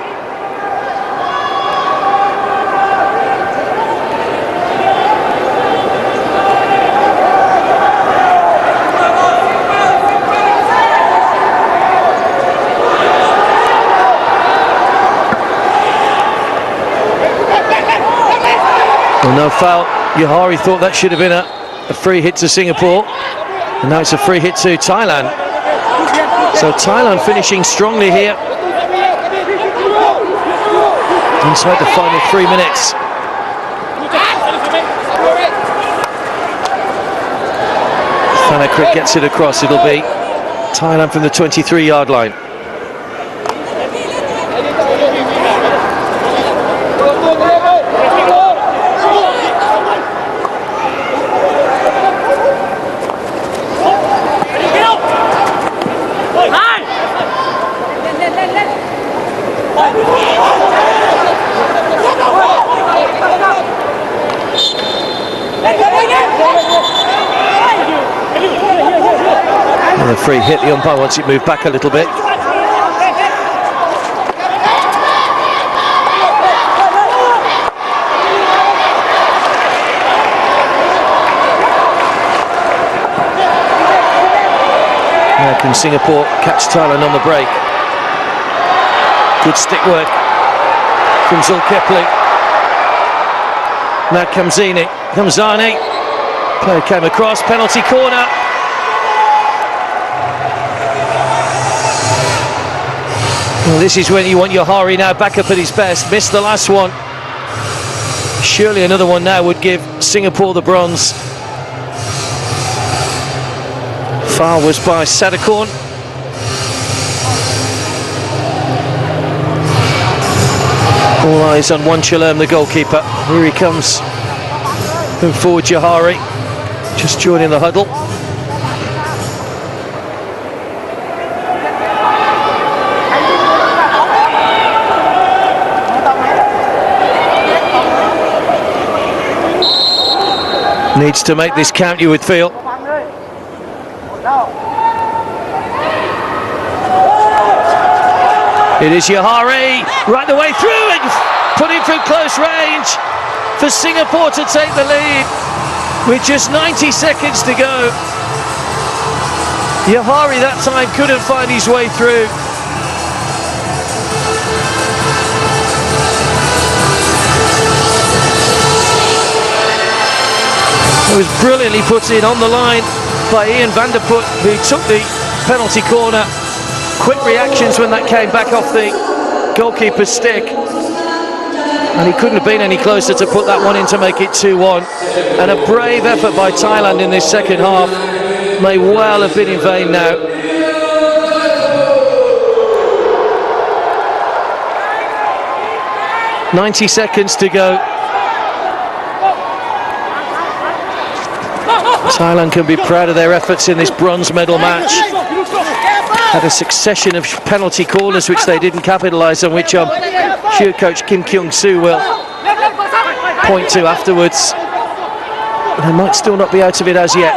Well, no foul. Yohari thought that should have been a free hit to Singapore, and now it's a free hit to Thailand. So Thailand finishing strongly here inside the final 3 minutes. Thanakrit gets it across. It'll be Thailand from the 23-yard line. And the free hit the umpire wants it moved back a little bit. Now can Singapore catch Thailand on the break? Good stick work from Zulkepli. Now Kamzani. Player came across, penalty corner. Well, this is when you want Yohari now back up at his best. Missed the last one. Surely another one now would give Singapore the bronze. Foul was by Sadakorn. All eyes on Wanchalerm, the goalkeeper. Here he comes. Moving forward, Yohari. Just joining the huddle. Needs to make this count, you would feel. It is Yohari, right the way through and put it through close range for Singapore to take the lead with just 90 seconds to go. Yohari that time couldn't find his way through. It was brilliantly put in on the line by Ian van der Put, who took the penalty corner. Quick reactions when that came back off the goalkeeper's stick. And he couldn't have been any closer to put that one in to make it 2-1. And a brave effort by Thailand in this second half may well have been in vain now. "90 seconds to go. Thailand can be proud of their efforts in this bronze medal match. Had a succession of penalty corners which they didn't capitalise on, which sure coach Kim Kyung-soo will point to afterwards. They might still not be out of it as yet.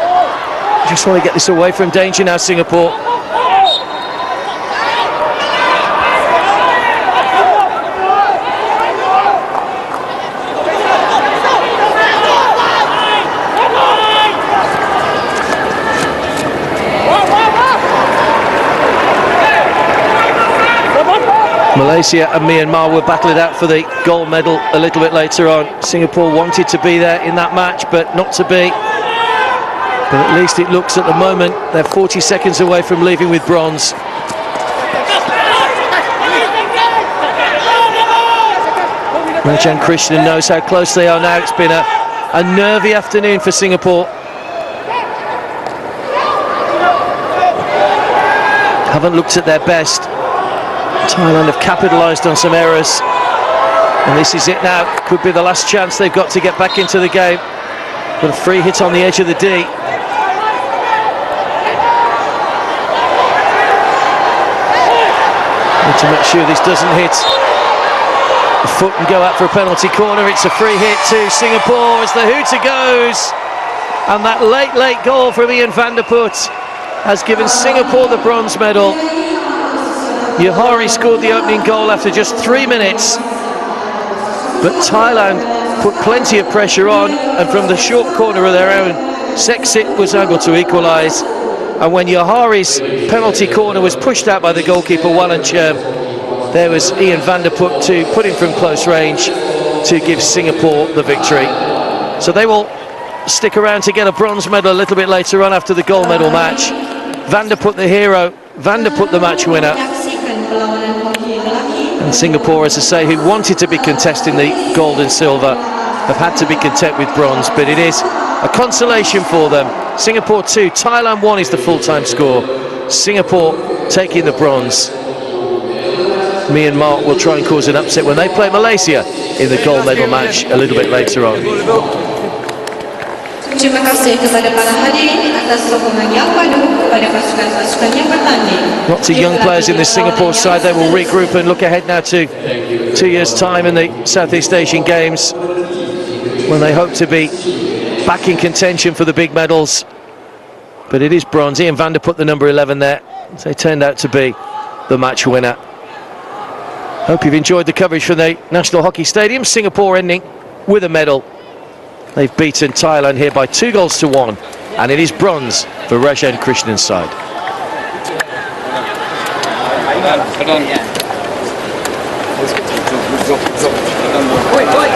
Just want to get this away from danger now, Singapore. Malaysia and Myanmar will battle it out for the gold medal a little bit later on. Singapore wanted to be there in that match, but not to be. But at least it looks at the moment they're 40 seconds away from leaving with bronze. Rajan Krishnan knows how close they are now. It's been a nervy afternoon for Singapore. Haven't looked at their best. Thailand have capitalised on some errors, and this is it now. Could be the last chance they've got to get back into the game. Got a free hit on the edge of the D. Need to make sure this doesn't hit a foot and go out for a penalty corner. It's a free hit to Singapore as the hooter goes. And that late goal from Ian van der Put has given Singapore the bronze medal. Yohari scored the opening goal after just 3 minutes. But Thailand put plenty of pressure on, and from the short corner of their own, Seksit was able to equalise. And when Yohari's penalty corner was pushed out by the goalkeeper, Wallencherm, there was Ian van der Put to put him from close range to give Singapore the victory. So they will stick around to get a bronze medal a little bit later on after the gold medal match. Van der Put the hero, van der Put the match winner. And Singapore, as I say, who wanted to be contesting the gold and silver, have had to be content with bronze, but it is a consolation for them. Singapore 2, Thailand 1 is the full-time score. Singapore taking the bronze. Myanmar will try and cause an upset when they play Malaysia in the gold medal match a little bit later on. Terima kasih kepada para hadirin atas sokongan yang padu kepada pasukan-pasukan yang bertanding. Lots of young players in the Singapore side. They will regroup and look ahead now to 2 years' time in the Southeast Asian Games, when they hope to be back in contention for the big medals. But it is bronze. Ian van der Put the number 11 there. They turned out to be the match winner. Hope you've enjoyed the coverage from the National Hockey Stadium. Singapore ending with a medal. They've beaten Thailand here by 2-1, and it is bronze for Rajan Krishnan's side. Oi.